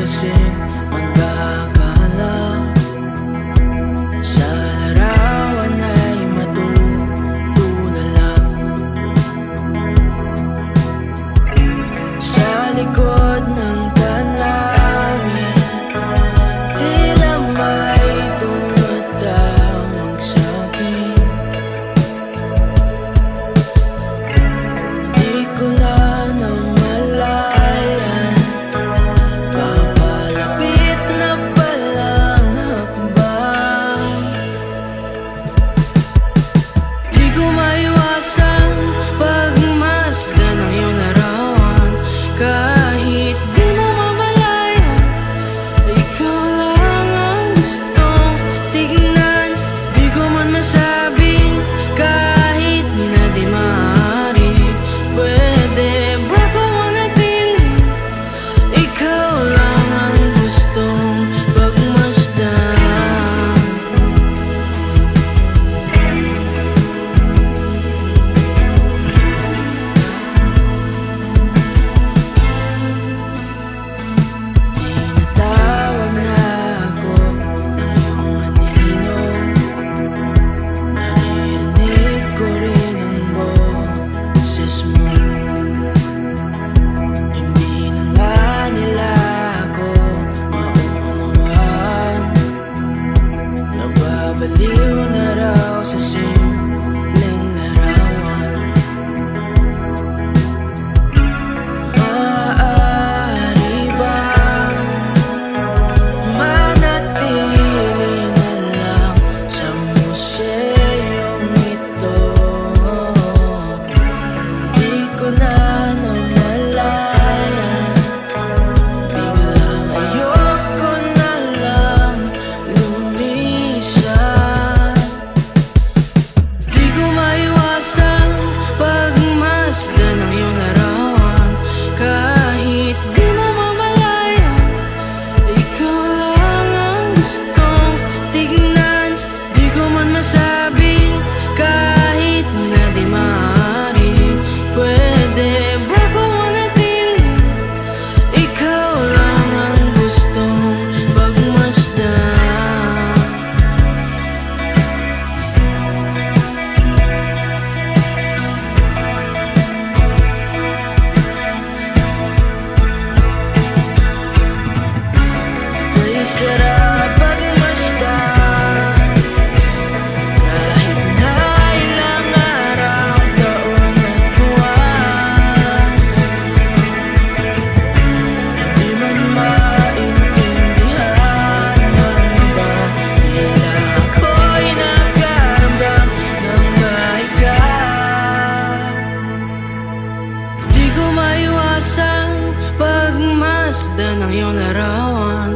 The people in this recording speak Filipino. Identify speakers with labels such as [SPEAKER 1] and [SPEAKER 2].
[SPEAKER 1] kasing manggagala. Sa larawan ay matutulala. Sa likod ng tanawin, tila may tumatawag sa'kin. Di ko na namalayan, papalapit na palang hakbang. Di ko maiwasan pagmasdan ng iyong larawan. Kahit di mo mamalayan, ikaw lang ang gustong tignan. Di ko man masabing kahit na di maaari, pwede ba ko manatili? Ikaw lang ang gustong pagmasdan. Tinatawag na ako ng iyong anino. Naririnig ko rin ang boses mo. Hindi na nga nila ako maunawaan. Nababaliw na raw sa simpleng larawan. Maaari bang manatili na lang sa museyong ito? Di ko na namalayan, biglang ayoko na lang lumisan. Di ko maiwasan pagmasdan ng iyong larawan. Kahit di mo mamalayan, ikaw lang ang gustong tignan. Di ko man masabi kahit na di maaari, pwede ba ko manatili? Ikaw lang ang gustong pagmasdan. Kay sarap pagmasdan, kahit na ilang araw, taon at buwan. Hindi man maintindihan ng iba, tila ako'y nagkaramdam ng mahika. Di ko maiwasan pagmasdan ng iyong larawan.